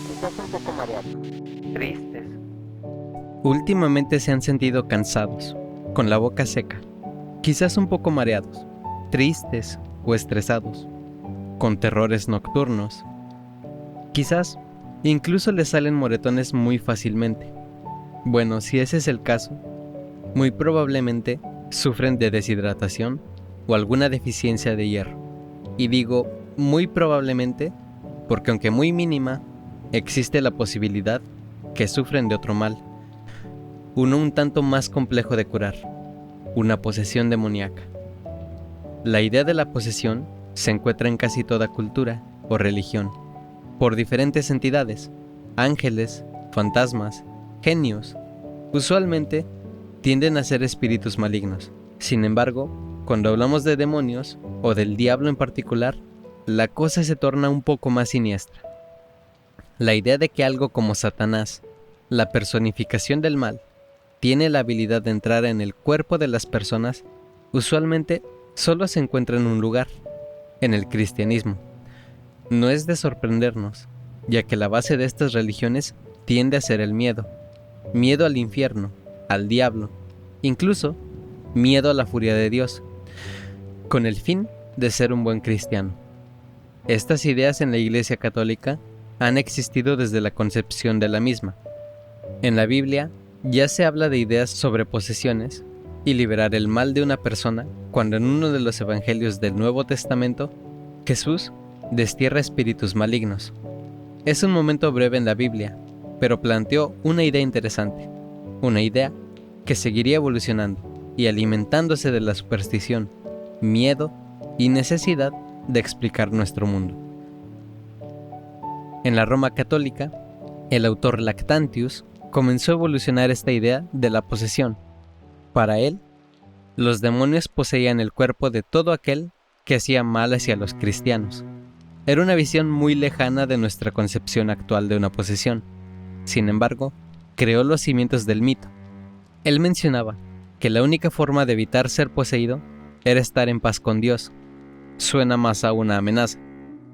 Quizás un poco mareados, tristes. Últimamente se han sentido cansados, con la boca seca, quizás un poco mareados, tristes o estresados, con terrores nocturnos. Quizás incluso les salen moretones muy fácilmente. Bueno, si ese es el caso, muy probablemente sufren de deshidratación o alguna deficiencia de hierro. Y digo muy probablemente porque aunque muy mínima, existe la posibilidad que sufren de otro mal, uno un tanto más complejo de curar, una posesión demoníaca. La idea de la posesión se encuentra en casi toda cultura o religión, por diferentes entidades, ángeles, fantasmas, genios. Usualmente tienden a ser espíritus malignos. Sin embargo, cuando hablamos de demonios, o del diablo en particular, la cosa se torna un poco más siniestra. La idea de que algo como Satanás, la personificación del mal, tiene la habilidad de entrar en el cuerpo de las personas, usualmente solo se encuentra en un lugar, en el cristianismo. No es de sorprendernos, ya que la base de estas religiones tiende a ser el miedo. Miedo al infierno, al diablo, incluso miedo a la furia de Dios, con el fin de ser un buen cristiano. Estas ideas en la Iglesia Católica han existido desde la concepción de la misma. En la Biblia ya se habla de ideas sobre posesiones y liberar el mal de una persona cuando en uno de los evangelios del Nuevo Testamento Jesús destierra espíritus malignos. Es un momento breve en la Biblia, pero planteó una idea interesante, una idea que seguiría evolucionando y alimentándose de la superstición, miedo y necesidad de explicar nuestro mundo. En la Roma católica, el autor Lactantius comenzó a evolucionar esta idea de la posesión. Para él, los demonios poseían el cuerpo de todo aquel que hacía mal hacia los cristianos. Era una visión muy lejana de nuestra concepción actual de una posesión. Sin embargo, creó los cimientos del mito. Él mencionaba que la única forma de evitar ser poseído era estar en paz con Dios. Suena más a una amenaza,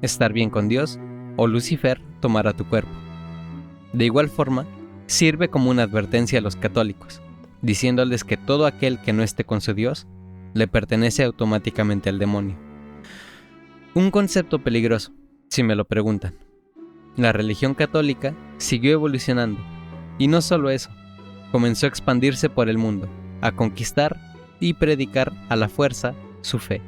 estar bien con Dios o Lucifer tomará tu cuerpo. De igual forma, sirve como una advertencia a los católicos, diciéndoles que todo aquel que no esté con su Dios le pertenece automáticamente al demonio. Un concepto peligroso, si me lo preguntan. La religión católica siguió evolucionando, y no solo eso, comenzó a expandirse por el mundo, a conquistar y predicar a la fuerza su fe.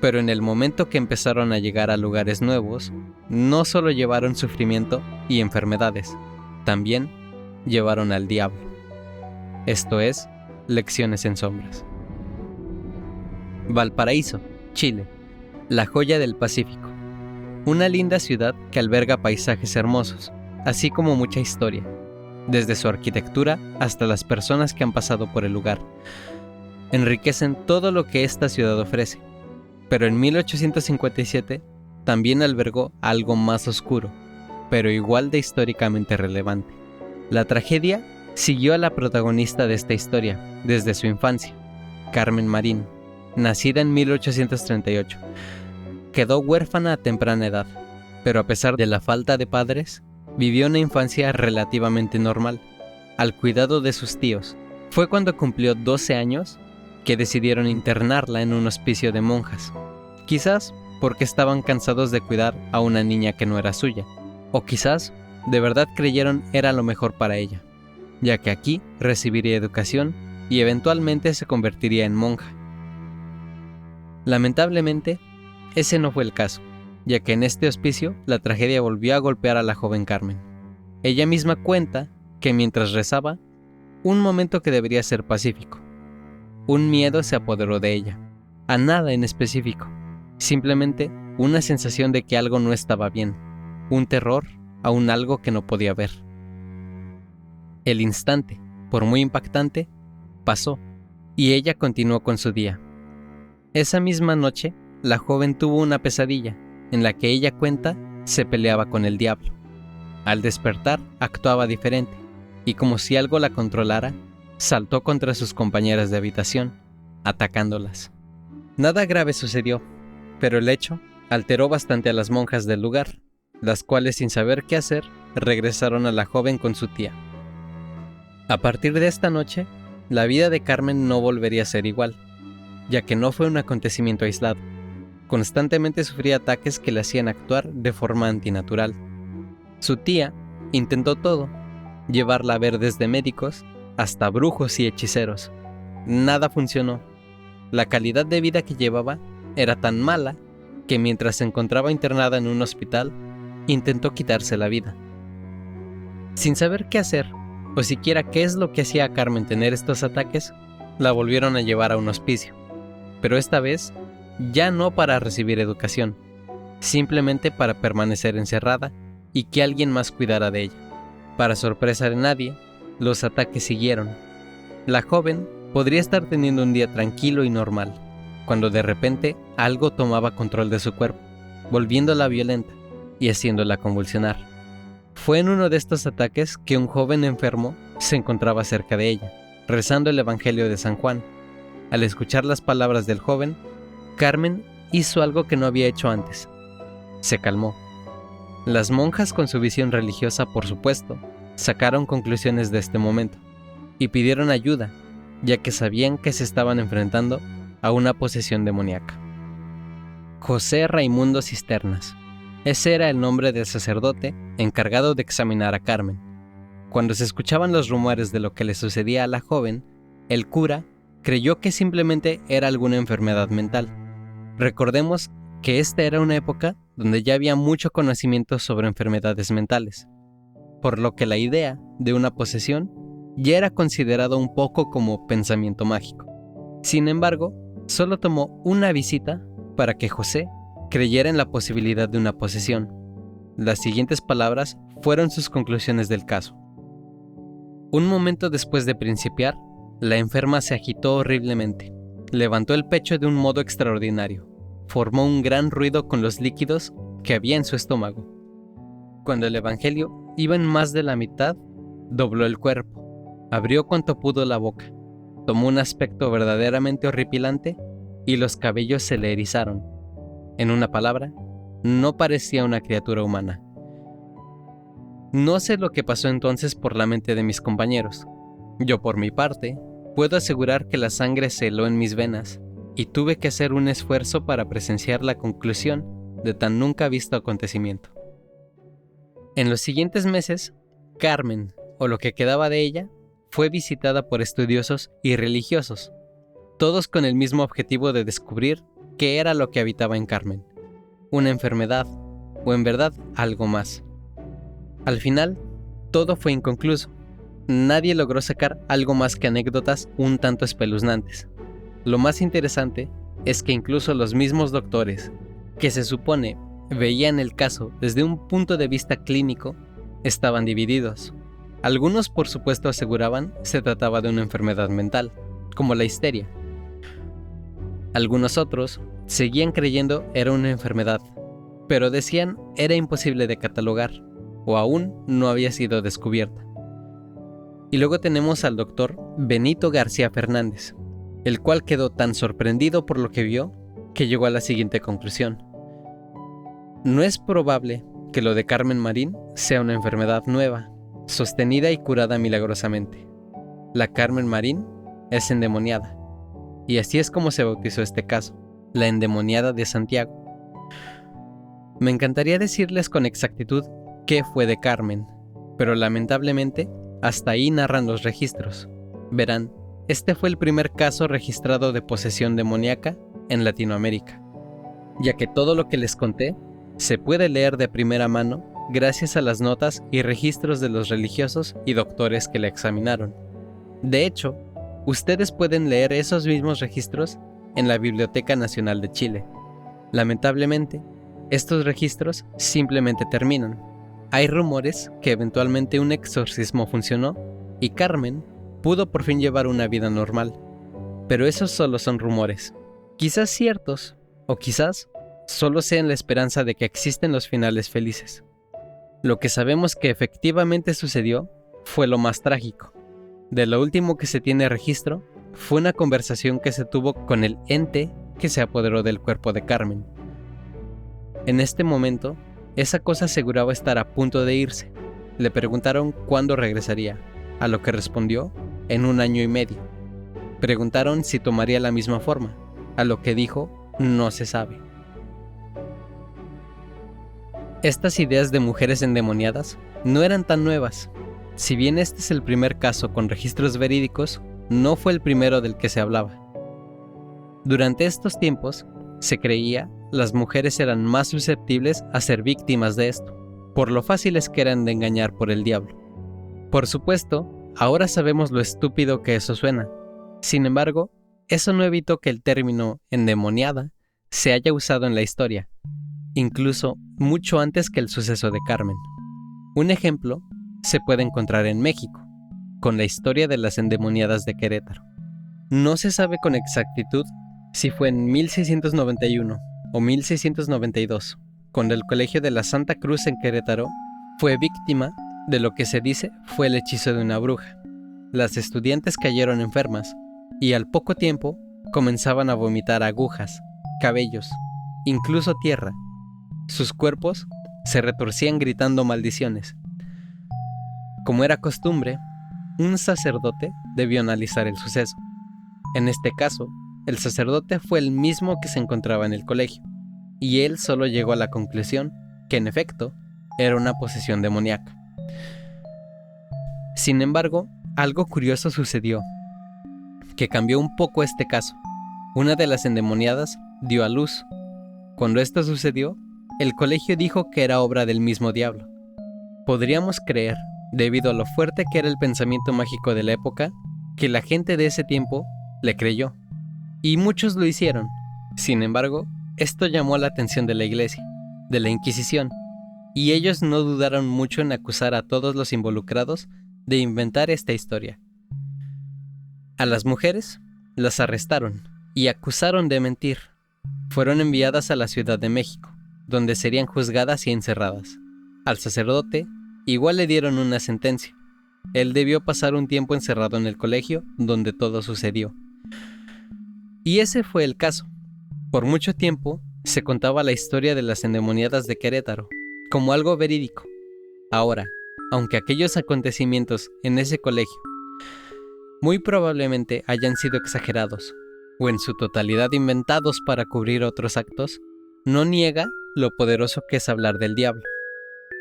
Pero en el momento que empezaron a llegar a lugares nuevos, no solo llevaron sufrimiento y enfermedades, también llevaron al diablo. Esto es, lecciones en sombras. Valparaíso, Chile, la joya del Pacífico. Una linda ciudad que alberga paisajes hermosos, así como mucha historia, desde su arquitectura hasta las personas que han pasado por el lugar. Enriquecen todo lo que esta ciudad ofrece. Pero en 1857 también albergó algo más oscuro, pero igual de históricamente relevante. La tragedia siguió a la protagonista de esta historia desde su infancia, Carmen Marín, nacida en 1838. Quedó huérfana a temprana edad, pero a pesar de la falta de padres, vivió una infancia relativamente normal, al cuidado de sus tíos. Fue cuando cumplió 12 años que decidieron internarla en un hospicio de monjas, quizás porque estaban cansados de cuidar a una niña que no era suya, o quizás de verdad creyeron era lo mejor para ella, ya que aquí recibiría educación y eventualmente se convertiría en monja. Lamentablemente, ese no fue el caso, ya que en este hospicio la tragedia volvió a golpear a la joven Carmen. Ella misma cuenta que mientras rezaba, un momento que debería ser pacífico, un miedo se apoderó de ella, a nada en específico, simplemente una sensación de que algo no estaba bien, un terror a un algo que no podía ver. El instante, por muy impactante, pasó, y ella continuó con su día. Esa misma noche, la joven tuvo una pesadilla, en la que ella cuenta se peleaba con el diablo. Al despertar, actuaba diferente, y como si algo la controlara, saltó contra sus compañeras de habitación, atacándolas. Nada grave sucedió, pero el hecho alteró bastante a las monjas del lugar, las cuales sin saber qué hacer, regresaron a la joven con su tía. A partir de esta noche, la vida de Carmen no volvería a ser igual, ya que no fue un acontecimiento aislado. Constantemente sufría ataques que le hacían actuar de forma antinatural. Su tía intentó todo, llevarla a ver desde médicos hasta brujos y hechiceros. Nada funcionó. La calidad de vida que llevaba era tan mala que mientras se encontraba internada en un hospital, intentó quitarse la vida. Sin saber qué hacer, o siquiera qué es lo que hacía a Carmen tener estos ataques, la volvieron a llevar a un hospicio. Pero esta vez, ya no para recibir educación, simplemente para permanecer encerrada y que alguien más cuidara de ella. Para sorpresa de nadie, los ataques siguieron. La joven podría estar teniendo un día tranquilo y normal, cuando de repente algo tomaba control de su cuerpo, volviéndola violenta y haciéndola convulsionar. Fue en uno de estos ataques que un joven enfermo se encontraba cerca de ella, rezando el Evangelio de San Juan. Al escuchar las palabras del joven, Carmen hizo algo que no había hecho antes. Se calmó. Las monjas, con su visión religiosa, por supuesto, sacaron conclusiones de este momento y pidieron ayuda, ya que sabían que se estaban enfrentando a una posesión demoníaca. José Raimundo Cisternas. Ese era el nombre del sacerdote encargado de examinar a Carmen. Cuando se escuchaban los rumores de lo que le sucedía a la joven, el cura creyó que simplemente era alguna enfermedad mental. Recordemos que esta era una época donde ya había mucho conocimiento sobre enfermedades mentales, por lo que la idea de una posesión ya era considerado un poco como pensamiento mágico. Sin embargo, solo tomó una visita para que José creyera en la posibilidad de una posesión. Las siguientes palabras fueron sus conclusiones del caso. Un momento después de principiar, la enferma se agitó horriblemente, levantó el pecho de un modo extraordinario, formó un gran ruido con los líquidos que había en su estómago. Cuando el evangelio iba en más de la mitad, dobló el cuerpo, abrió cuanto pudo la boca, tomó un aspecto verdaderamente horripilante y los cabellos se le erizaron. En una palabra, no parecía una criatura humana. No sé lo que pasó entonces por la mente de mis compañeros. Yo, por mi parte, puedo asegurar que la sangre se heló en mis venas y tuve que hacer un esfuerzo para presenciar la conclusión de tan nunca visto acontecimiento. En los siguientes meses, Carmen, o lo que quedaba de ella, fue visitada por estudiosos y religiosos, todos con el mismo objetivo de descubrir qué era lo que habitaba en Carmen, una enfermedad, o en verdad algo más. Al final, todo fue inconcluso. Nadie logró sacar algo más que anécdotas un tanto espeluznantes. Lo más interesante es que incluso los mismos doctores, que se supone veían el caso desde un punto de vista clínico, estaban divididos. Algunos, por supuesto, aseguraban se trataba de una enfermedad mental, como la histeria. Algunos otros seguían creyendo era una enfermedad, pero decían era imposible de catalogar, o aún no había sido descubierta. Y luego tenemos al doctor Benito García Fernández, el cual quedó tan sorprendido por lo que vio que llegó a la siguiente conclusión. No es probable que lo de Carmen Marín sea una enfermedad nueva, sostenida y curada milagrosamente. La Carmen Marín es endemoniada, y así es como se bautizó este caso, la endemoniada de Santiago. Me encantaría decirles con exactitud qué fue de Carmen, pero lamentablemente hasta ahí narran los registros. Verán, este fue el primer caso registrado de posesión demoníaca en Latinoamérica, ya que todo lo que les conté se puede leer de primera mano gracias a las notas y registros de los religiosos y doctores que la examinaron. De hecho, ustedes pueden leer esos mismos registros en la Biblioteca Nacional de Chile. Lamentablemente, estos registros simplemente terminan. Hay rumores que eventualmente un exorcismo funcionó y Carmen pudo por fin llevar una vida normal. Pero esos solo son rumores, quizás ciertos, o quizás solo sean la esperanza de que existen los finales felices. Lo que sabemos que efectivamente sucedió fue lo más trágico. De lo último que se tiene registro fue una conversación que se tuvo con el ente que se apoderó del cuerpo de Carmen. En este momento, esa cosa aseguraba estar a punto de irse. Le preguntaron cuándo regresaría, a lo que respondió, en 1 año y medio. Preguntaron si tomaría la misma forma, a lo que dijo, no se sabe. Estas ideas de mujeres endemoniadas no eran tan nuevas. Si bien este es el primer caso con registros verídicos, no fue el primero del que se hablaba. Durante estos tiempos, se creía las mujeres eran más susceptibles a ser víctimas de esto, por lo fáciles que eran de engañar por el diablo. Por supuesto, ahora sabemos lo estúpido que eso suena. Sin embargo, eso no evitó que el término endemoniada se haya usado en la historia, incluso mucho antes que el suceso de Carmen. Un ejemplo se puede encontrar en México, con la historia de las endemoniadas de Querétaro. No se sabe con exactitud si fue en 1691 o 1692, cuando el Colegio de la Santa Cruz en Querétaro fue víctima de lo que se dice fue el hechizo de una bruja. Las estudiantes cayeron enfermas y al poco tiempo comenzaban a vomitar agujas, cabellos, incluso tierra. Sus cuerpos se retorcían gritando maldiciones. Como era costumbre, un sacerdote debió analizar el suceso. En este caso, el sacerdote fue el mismo que se encontraba en el colegio, y él solo llegó a la conclusión que en efecto era una posesión demoníaca. Sin embargo, algo curioso sucedió, que cambió un poco este caso. Una de las endemoniadas dio a luz. Cuando esto sucedió, el colegio dijo que era obra del mismo diablo. Podríamos creer, debido a lo fuerte que era el pensamiento mágico de la época, que la gente de ese tiempo le creyó. Y muchos lo hicieron. Sin embargo, esto llamó la atención de la iglesia, de la Inquisición, y ellos no dudaron mucho en acusar a todos los involucrados de inventar esta historia. A las mujeres las arrestaron y acusaron de mentir. Fueron enviadas a la Ciudad de México, donde serían juzgadas y encerradas. Al sacerdote igual le dieron una sentencia. Él debió pasar un tiempo encerrado en el colegio donde todo sucedió. Y ese fue el caso. Por mucho tiempo se contaba la historia de las endemoniadas de Querétaro como algo verídico. Ahora, aunque aquellos acontecimientos en ese colegio muy probablemente hayan sido exagerados o en su totalidad inventados para cubrir otros actos, no niega lo poderoso que es hablar del diablo.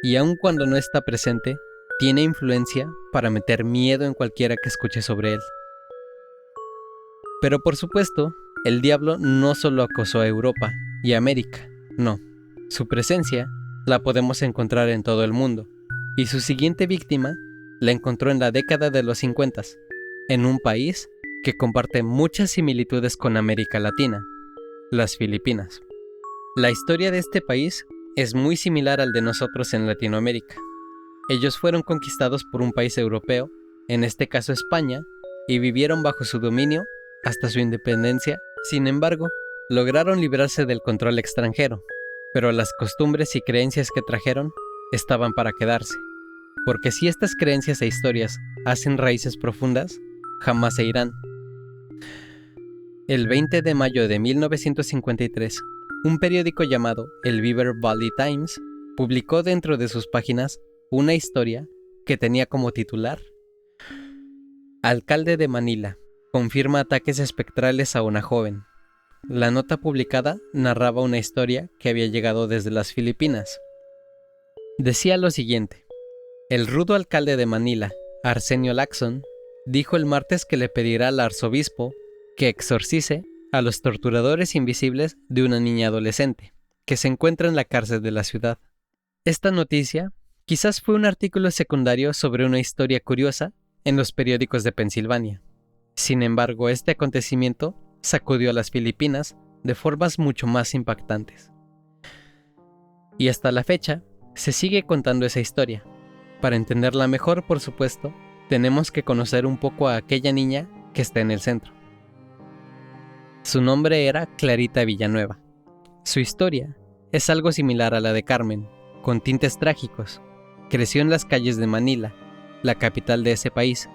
Y aun cuando no está presente, tiene influencia para meter miedo en cualquiera que escuche sobre él. Pero por supuesto, el diablo no solo acosó a Europa y América, no. Su presencia la podemos encontrar en todo el mundo, y su siguiente víctima la encontró en la década de los 50, en un país que comparte muchas similitudes con América Latina, las Filipinas. La historia de este país es muy similar al de nosotros en Latinoamérica. Ellos fueron conquistados por un país europeo, en este caso España, y vivieron bajo su dominio hasta su independencia. Sin embargo, lograron librarse del control extranjero, pero las costumbres y creencias que trajeron estaban para quedarse, porque si estas creencias e historias hacen raíces profundas, jamás se irán. El 20 de mayo de 1953, un periódico llamado el Beaver Valley Times publicó dentro de sus páginas una historia que tenía como titular: Alcalde de Manila confirma ataques espectrales a una joven. La nota publicada narraba una historia que había llegado desde las Filipinas. Decía lo siguiente: el rudo alcalde de Manila, Arsenio Lacson, dijo el martes que le pedirá al arzobispo que exorcice a los torturadores invisibles de una niña adolescente, que se encuentra en la cárcel de la ciudad. Esta noticia quizás fue un artículo secundario sobre una historia curiosa en los periódicos de Pensilvania. Sin embargo, este acontecimiento sacudió a las Filipinas de formas mucho más impactantes. Y hasta la fecha, se sigue contando esa historia. Para entenderla mejor, por supuesto, tenemos que conocer un poco a aquella niña que está en el centro. Su nombre era Clarita Villanueva. Su historia es algo similar a la de Carmen, con tintes trágicos. Creció en las calles de Manila, la capital de ese país.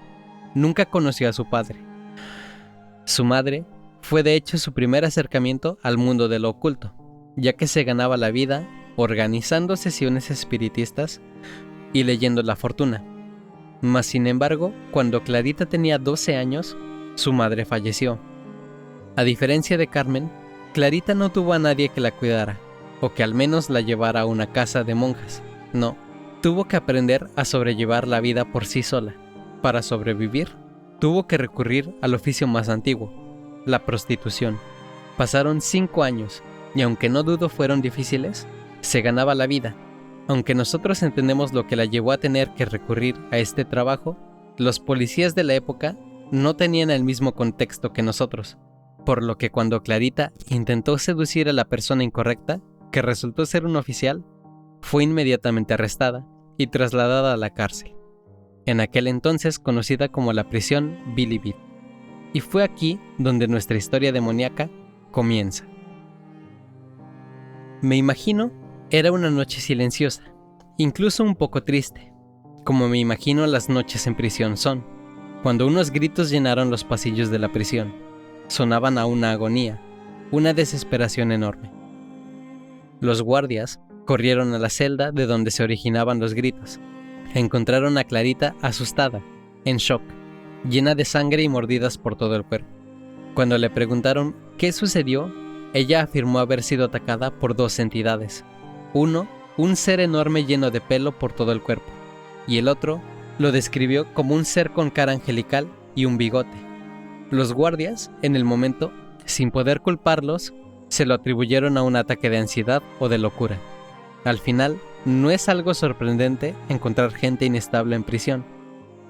Nunca conoció a su padre. Su madre fue de hecho su primer acercamiento al mundo de lo oculto, ya que se ganaba la vida organizando sesiones espiritistas y leyendo la fortuna. Mas sin embargo, cuando Clarita tenía 12 años, su madre falleció. A diferencia de Carmen, Clarita no tuvo a nadie que la cuidara, o que al menos la llevara a una casa de monjas. No, tuvo que aprender a sobrellevar la vida por sí sola. Para sobrevivir, tuvo que recurrir al oficio más antiguo, la prostitución. Pasaron 5 años, y aunque no dudo fueron difíciles, se ganaba la vida. Aunque nosotros entendemos lo que la llevó a tener que recurrir a este trabajo, los policías de la época no tenían el mismo contexto que nosotros, por lo que cuando Clarita intentó seducir a la persona incorrecta, que resultó ser un oficial, fue inmediatamente arrestada y trasladada a la cárcel, en aquel entonces conocida como la prisión Bilibid. Y fue aquí donde nuestra historia demoníaca comienza. Me imagino era una noche silenciosa, incluso un poco triste, como me imagino las noches en prisión son, cuando unos gritos llenaron los pasillos de la prisión. Sonaban a una agonía, una desesperación enorme. Los guardias corrieron a la celda de donde se originaban los gritos. Encontraron a Clarita asustada, en shock, llena de sangre y mordidas por todo el cuerpo. Cuando le preguntaron qué sucedió, ella afirmó haber sido atacada por 2 entidades. Uno, un ser enorme lleno de pelo por todo el cuerpo, y el otro lo describió como un ser con cara angelical y un bigote. Los guardias, en el momento, sin poder culparlos, se lo atribuyeron a un ataque de ansiedad o de locura. Al final, no es algo sorprendente encontrar gente inestable en prisión,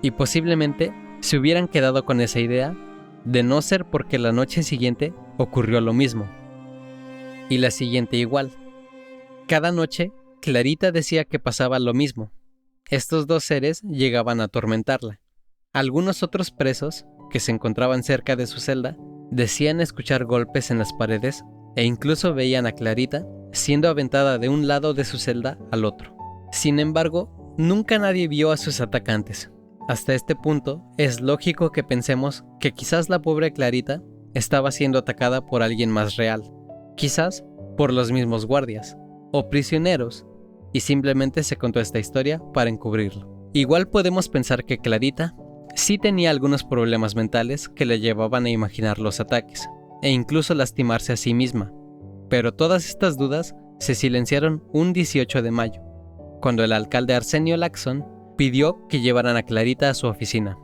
y posiblemente se hubieran quedado con esa idea de no ser porque la noche siguiente ocurrió lo mismo, y la siguiente igual. Cada noche, Clarita decía que pasaba lo mismo. Estos 2 seres llegaban a atormentarla. Algunos otros presos, que se encontraban cerca de su celda, decían escuchar golpes en las paredes e incluso veían a Clarita siendo aventada de un lado de su celda al otro. Sin embargo, nunca nadie vio a sus atacantes. Hasta este punto, es lógico que pensemos que quizás la pobre Clarita estaba siendo atacada por alguien más real, quizás por los mismos guardias o prisioneros, y simplemente se contó esta historia para encubrirlo. Igual podemos pensar que Clarita sí tenía algunos problemas mentales que le llevaban a imaginar los ataques, e incluso lastimarse a sí misma, pero todas estas dudas se silenciaron un 18 de mayo, cuando el alcalde Arsenio Lacson pidió que llevaran a Clarita a su oficina.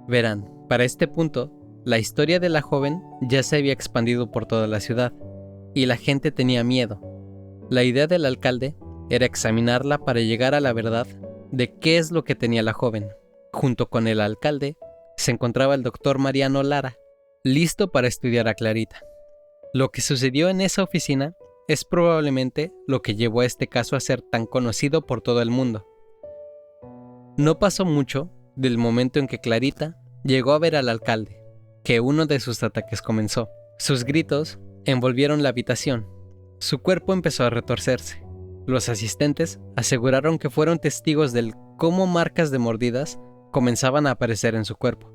Verán, para este punto, la historia de la joven ya se había expandido por toda la ciudad, y la gente tenía miedo. La idea del alcalde era examinarla para llegar a la verdad de qué es lo que tenía la joven. Junto con el alcalde se encontraba el doctor Mariano Lara, listo para estudiar a Clarita. Lo que sucedió en esa oficina es probablemente lo que llevó a este caso a ser tan conocido por todo el mundo. No pasó mucho del momento en que Clarita llegó a ver al alcalde, que uno de sus ataques comenzó. Sus gritos envolvieron la habitación. Su cuerpo empezó a retorcerse. Los asistentes aseguraron que fueron testigos del cómo marcas de mordidas comenzaban a aparecer en su cuerpo.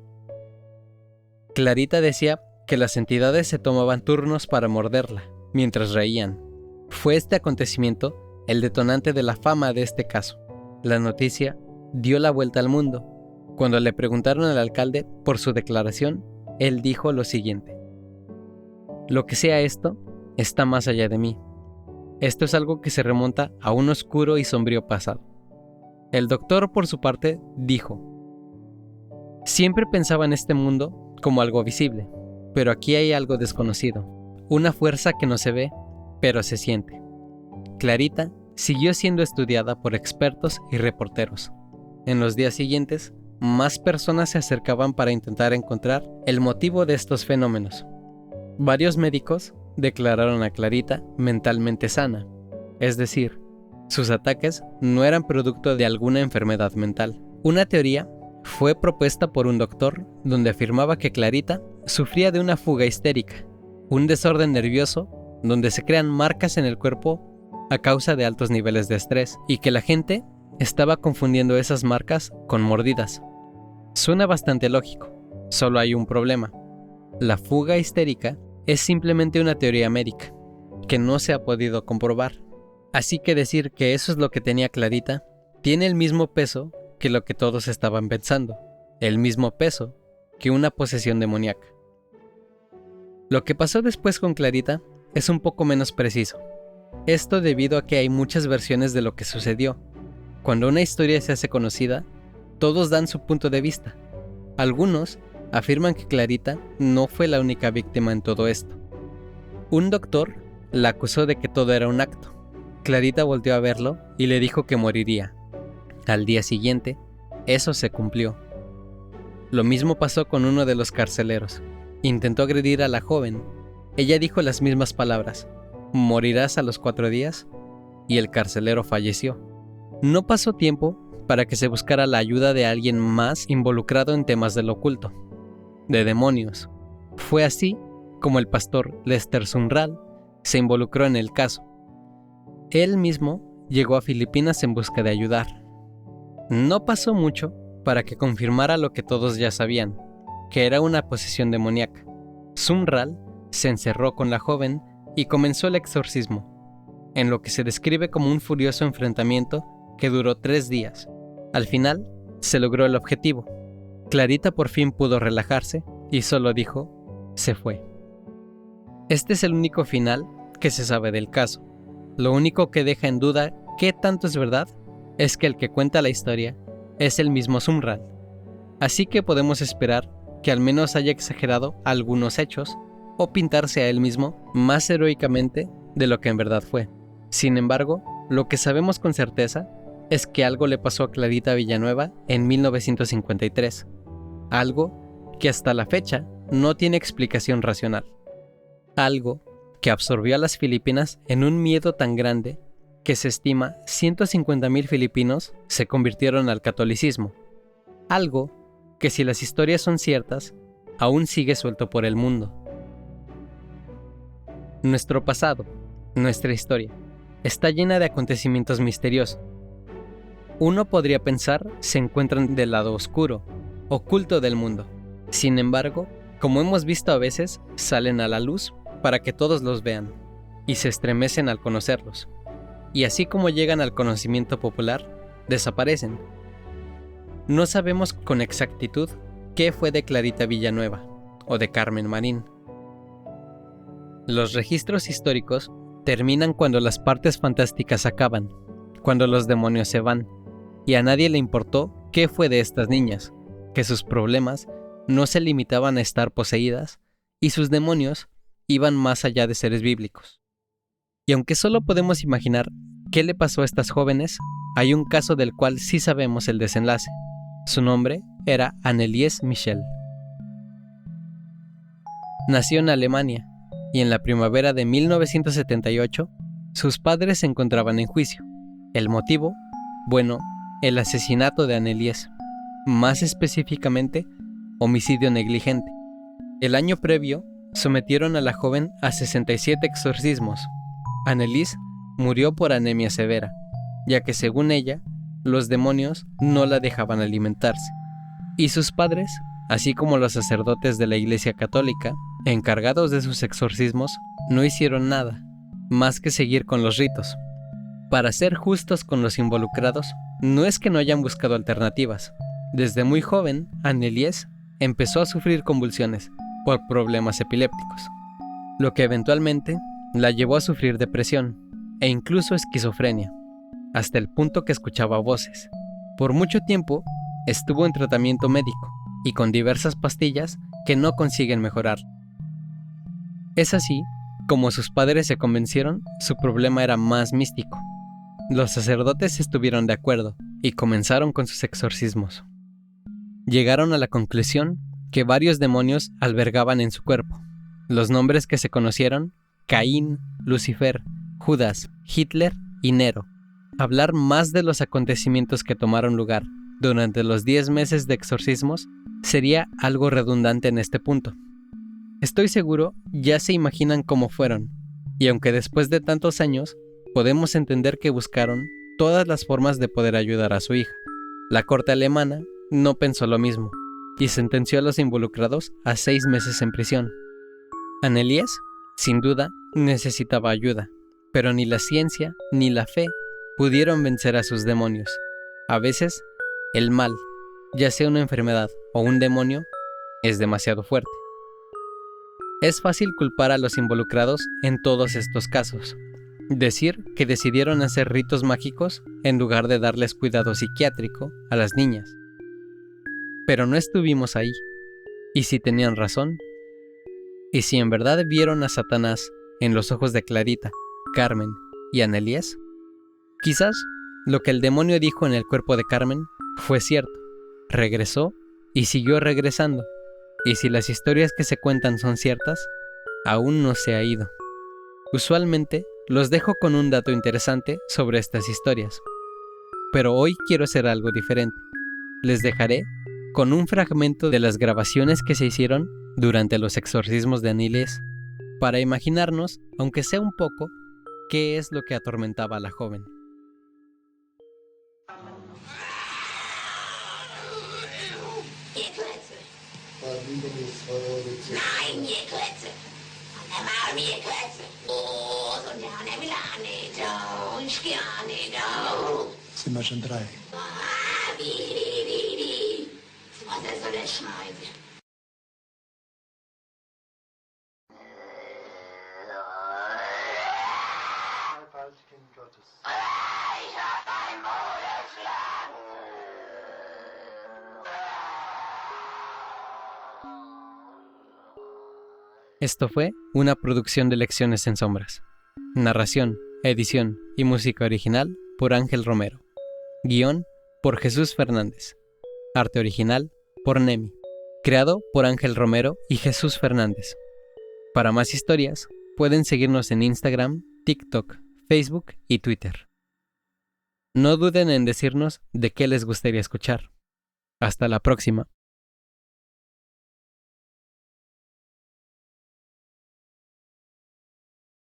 Clarita decía que las entidades se tomaban turnos para morderla, mientras reían. Fue este acontecimiento el detonante de la fama de este caso. La noticia dio la vuelta al mundo. Cuando le preguntaron al alcalde por su declaración, él dijo lo siguiente: "Lo que sea esto, está más allá de mí. Esto es algo que se remonta a un oscuro y sombrío pasado". El doctor, por su parte, dijo: "Siempre pensaba en este mundo como algo visible, pero aquí hay algo desconocido, una fuerza que no se ve, pero se siente". Clarita siguió siendo estudiada por expertos y reporteros. En los días siguientes, más personas se acercaban para intentar encontrar el motivo de estos fenómenos. Varios médicos declararon a Clarita mentalmente sana, es decir, sus ataques no eran producto de alguna enfermedad mental. Una teoría fue propuesta por un doctor donde afirmaba que Clarita sufría de una fuga histérica, un desorden nervioso donde se crean marcas en el cuerpo a causa de altos niveles de estrés, y que la gente estaba confundiendo esas marcas con mordidas. Suena bastante lógico, solo hay un problema. La fuga histérica es simplemente una teoría médica, que no se ha podido comprobar. Así que decir que eso es lo que tenía Clarita tiene el mismo peso que lo que todos estaban pensando, el mismo peso que una posesión demoníaca. Lo que pasó después con Clarita es un poco menos preciso. Esto debido a que hay muchas versiones de lo que sucedió. Cuando una historia se hace conocida, todos dan su punto de vista. Algunos afirman que Clarita no fue la única víctima en todo esto. Un doctor la acusó de que todo era un acto. Clarita volteó a verlo y le dijo que moriría. Al día siguiente, eso se cumplió. Lo mismo pasó con uno de los carceleros. Intentó agredir a la joven. Ella dijo las mismas palabras: «Morirás a los 4 días», y el carcelero falleció. No pasó tiempo para que se buscara la ayuda de alguien más involucrado en temas del oculto, de demonios. Fue así como el pastor Lester Sumrall se involucró en el caso. Él mismo llegó a Filipinas en busca de ayudar. No pasó mucho para que confirmara lo que todos ya sabían, que era una posesión demoníaca. Sumrall se encerró con la joven y comenzó el exorcismo, en lo que se describe como un furioso enfrentamiento que duró 3 días. Al final, se logró el objetivo. Clarita por fin pudo relajarse y solo dijo: «Se fue». Este es el único final que se sabe del caso. Lo único que deja en duda qué tanto es verdad es que el que cuenta la historia es el mismo Sumrall. Así que podemos esperar que al menos haya exagerado algunos hechos o pintarse a él mismo más heroicamente de lo que en verdad fue. Sin embargo, lo que sabemos con certeza es que algo le pasó a Clarita Villanueva en 1953. Algo que hasta la fecha no tiene explicación racional. Algo que absorbió a las Filipinas en un miedo tan grande que se estima 150,000 filipinos se convirtieron al catolicismo. Algo que, si las historias son ciertas, aún sigue suelto por el mundo. Nuestro pasado, nuestra historia, está llena de acontecimientos misteriosos. Uno podría pensar se encuentran del lado oscuro, oculto del mundo. Sin embargo, como hemos visto a veces, salen a la luz para que todos los vean, y se estremecen al conocerlos. Y así como llegan al conocimiento popular, desaparecen. No sabemos con exactitud qué fue de Clarita Villanueva o de Carmen Marín. Los registros históricos terminan cuando las partes fantásticas acaban, cuando los demonios se van, y a nadie le importó qué fue de estas niñas, que sus problemas no se limitaban a estar poseídas, y sus demonios iban más allá de seres bíblicos. Y aunque solo podemos imaginar qué le pasó a estas jóvenes, hay un caso del cual sí sabemos el desenlace. Su nombre era Anneliese Michel. Nació en Alemania, y en la primavera de 1978, sus padres se encontraban en juicio. El motivo, bueno, el asesinato de Anneliese, más específicamente, homicidio negligente. El año previo, sometieron a la joven a 67 exorcismos. Anneliese murió por anemia severa, ya que según ella, los demonios no la dejaban alimentarse. Y sus padres, así como los sacerdotes de la Iglesia Católica, encargados de sus exorcismos, no hicieron nada, más que seguir con los ritos. Para ser justos con los involucrados, no es que no hayan buscado alternativas. Desde muy joven, Anneliese empezó a sufrir convulsiones por problemas epilépticos, lo que eventualmente la llevó a sufrir depresión e incluso esquizofrenia, hasta el punto que escuchaba voces. Por mucho tiempo estuvo en tratamiento médico y con diversas pastillas que no consiguen mejorar. Es así como sus padres se convencieron su problema era más místico. Los sacerdotes estuvieron de acuerdo y comenzaron con sus exorcismos. Llegaron a la conclusión que varios demonios albergaban en su cuerpo. Los nombres que se conocieron: Caín, Lucifer, Judas, Hitler y Nero. Hablar más de los acontecimientos que tomaron lugar durante los 10 meses de exorcismos sería algo redundante en este punto. Estoy seguro ya se imaginan cómo fueron, y aunque después de tantos años, podemos entender que buscaron todas las formas de poder ayudar a su hija. La corte alemana no pensó lo mismo, y sentenció a los involucrados a 6 meses en prisión. Anneliese, sin duda, necesitaba ayuda, Pero ni la ciencia ni la fe pudieron vencer a sus demonios. A veces, el mal, ya sea una enfermedad o un demonio, es demasiado fuerte. Es fácil culpar a los involucrados en todos estos casos. Decir que decidieron hacer ritos mágicos en lugar de darles cuidado psiquiátrico a las niñas. Pero no estuvimos ahí. ¿Y si tenían razón? ¿Y si en verdad vieron a Satanás en los ojos de Clarita, Carmen y Annelies? Quizás lo que el demonio dijo en el cuerpo de Carmen fue cierto. Regresó y siguió regresando. Y si las historias que se cuentan son ciertas, aún no se ha ido. Usualmente los dejo con un dato interesante sobre estas historias. Pero hoy quiero hacer algo diferente. Les dejaré con un fragmento de las grabaciones que se hicieron durante los exorcismos de Annelies, para imaginarnos, aunque sea un poco, qué es lo que atormentaba a la joven. Sind wir schon 3? Esto fue una producción de Lecciones en Sombras. Narración, edición y música original por Ángel Romero. Guión por Jesús Fernández. Arte original por Nemi. Creado por Ángel Romero y Jesús Fernández. Para más historias, pueden seguirnos en Instagram, TikTok, Facebook y Twitter. No duden en decirnos de qué les gustaría escuchar. Hasta la próxima.